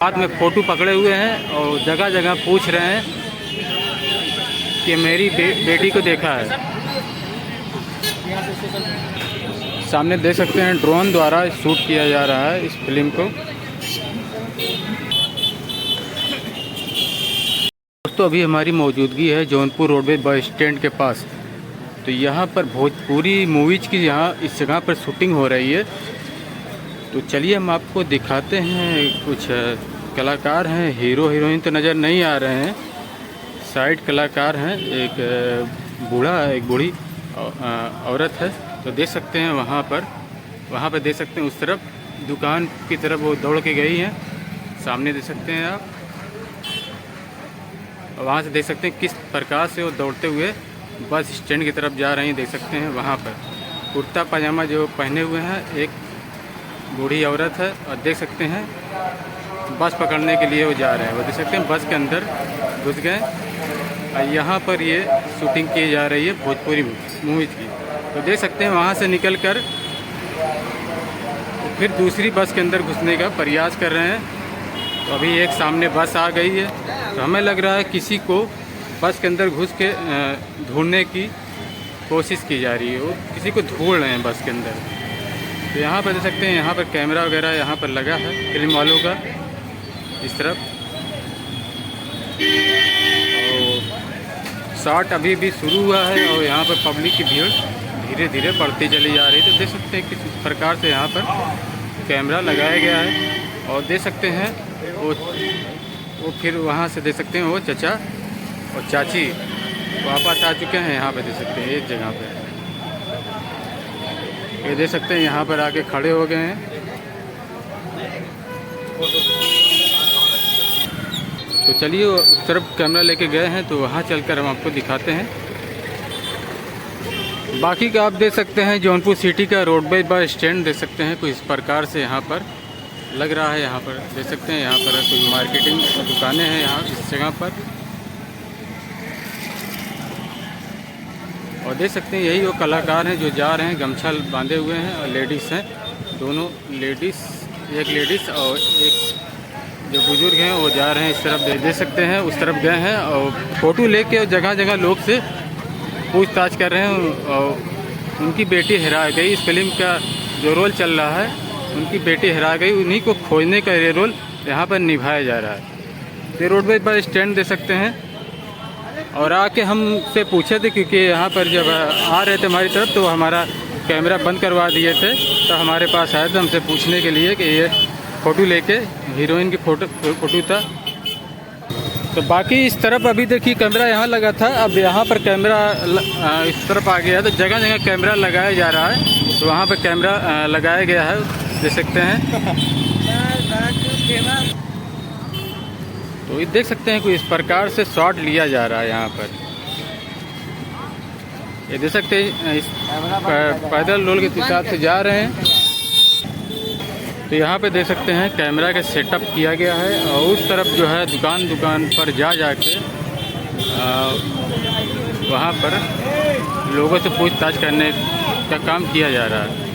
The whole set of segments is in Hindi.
हाथ में फ़ोटो पकड़े हुए हैं और जगह जगह पूछ रहे हैं कि मेरी बेटी को देखा है। सामने देख सकते हैं ड्रोन द्वारा शूट किया जा रहा है इस फिल्म को। दोस्तों अभी हमारी मौजूदगी है जौनपुर रोडवेज बस स्टैंड के पास। तो यहाँ पर भोजपुरी मूवीज़ की यहाँ इस जगह पर शूटिंग हो रही है। तो चलिए हम आपको दिखाते हैं। कुछ कलाकार हैं, हीरो हीरोइन तो नज़र नहीं आ रहे हैं, साइड कलाकार हैं। एक बूढ़ा एक बूढ़ी औरत है। तो देख सकते हैं वहाँ पर देख सकते हैं उस तरफ दुकान की तरफ वो दौड़ के गई हैं। सामने देख सकते हैं आप, वहाँ से देख सकते हैं किस प्रकार से वो दौड़ते हुए बस स्टैंड की तरफ जा रही हैं। देख सकते हैं वहाँ पर कुर्ता पजामा जो पहने हुए हैं एक बूढ़ी औरत है। और देख सकते हैं बस पकड़ने के लिए वो जा रहे हैं। वो देख सकते हैं बस के अंदर घुस गए और यहाँ पर ये शूटिंग की जा रही है भोजपुरी मूवीज़ की। तो देख सकते हैं वहाँ से निकल कर फिर दूसरी बस के अंदर घुसने का प्रयास कर रहे हैं। तो अभी एक सामने बस आ गई है। तो हमें लग रहा है किसी को बस के अंदर घुस के ढूंढने की कोशिश की जा रही है। वो किसी को ढूंढ रहे हैं बस के अंदर। तो यहाँ पर देख सकते हैं यहाँ पर कैमरा वगैरह यहाँ पर लगा है फिल्म वालों का इस तरफ। और शॉट अभी भी शुरू हुआ है और यहाँ पर पब्लिक की भीड़ धीरे धीरे बढ़ती चली जा रही है। तो देख सकते हैं किस प्रकार से यहाँ पर कैमरा लगाया गया है। और देख सकते हैं वो फिर वहाँ से देख सकते हैं वो चचा और चाची वापस आ चुके हैं। यहाँ पे देख सकते हैं एक जगह पे ये देख सकते हैं यहाँ पर आके खड़े हो गए हैं। तो चलिए उस तरफ कैमरा लेके गए हैं तो वहाँ चलकर हम आपको दिखाते हैं। बाकी का आप देख सकते हैं जौनपुर सिटी का रोडवेज बस स्टैंड देख सकते हैं कुछ इस प्रकार से यहाँ पर लग रहा है। यहाँ पर देख सकते हैं यहाँ पर कोई मार्केटिंग दुकानें हैं यहाँ इस जगह पर। और देख सकते हैं यही वो कलाकार हैं जो जा रहे हैं, गमछा बांधे हुए हैं और लेडीज़ हैं, दोनों लेडीज़, एक लेडीज़ और एक जो बुज़ुर्ग हैं वो जा रहे हैं इस तरफ। देख सकते हैं उस तरफ गए हैं और फ़ोटो लेके जगह जगह लोग से पूछताछ कर रहे हैं। और उनकी बेटी हेरा गई, इस फिल्म का जो रोल चल रहा है उनकी बेटी हेरा गई, उन्हीं को खोजने का ये रोल यहाँ पर निभाया जा रहा है। तो रोडवेज बस स्टैंड दे सकते हैं। और आके हमसे पूछे थे क्योंकि यहाँ पर जब आ रहे थे हमारी तरफ तो हमारा कैमरा बंद करवा दिए थे। तो हमारे पास आए थे हमसे पूछने के लिए कि ये फ़ोटो लेके हीरोइन की फ़ोटो था। तो बाकी इस तरफ अभी देखिए कैमरा यहाँ लगा था, अब यहाँ पर कैमरा इस तरफ आ गया। तो जगह जगह कैमरा लगाया जा रहा है। तो वहाँ पर कैमरा लगाया गया है देख सकते हैं। तो ये देख सकते हैं कोई इस प्रकार से शॉट लिया जा रहा है यहाँ पर। ये देख सकते हैं इस पैदल रोल के हिसाब से जा रहे हैं। तो यहाँ पे देख सकते हैं कैमरा का सेटअप किया गया है और उस तरफ जो है दुकान पर जाके वहाँ पर लोगों से पूछताछ करने का काम किया जा रहा है।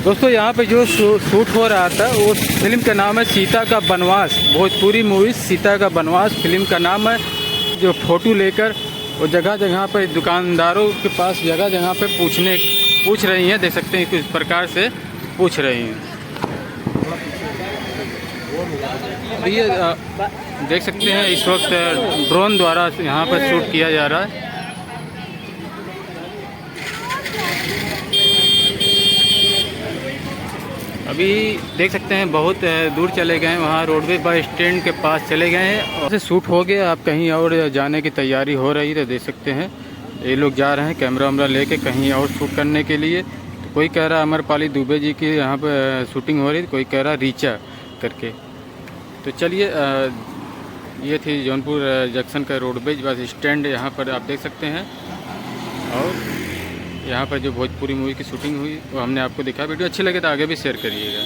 दोस्तों यहाँ पे जो शूट हो रहा था वो फिल्म का नाम है सीता का बनवास। भोजपुरी मूवी सीता का बनवास फिल्म का नाम है। जो फ़ोटो लेकर वो जगह जगह पर दुकानदारों के पास जगह जगह पे पूछ रही हैं। देख सकते हैं किस प्रकार से पूछ रही हैं। ये देख सकते हैं इस वक्त ड्रोन द्वारा यहाँ पर शूट किया जा रहा है। अभी देख सकते हैं बहुत दूर चले गए हैं, वहाँ रोडवेज बस स्टैंड के पास चले गए हैं और शूट हो गया। अब कहीं और जाने की तैयारी हो रही है। तो देख सकते हैं ये लोग जा रहे हैं कैमरा वैमरा लेके कहीं और शूट करने के लिए। तो कोई कह रहा अमरपाली दुबे जी की यहाँ पर शूटिंग हो रही थी, कोई कह रहा रीचा करके। तो चलिए ये थी जौनपुर जंक्शन का रोडवेज बस स्टैंड, यहाँ पर आप देख सकते हैं। और यहाँ पर जो भोजपुरी मूवी की शूटिंग हुई वो हमने आपको दिखा। वीडियो अच्छी लगे तो आगे भी शेयर करिएगा।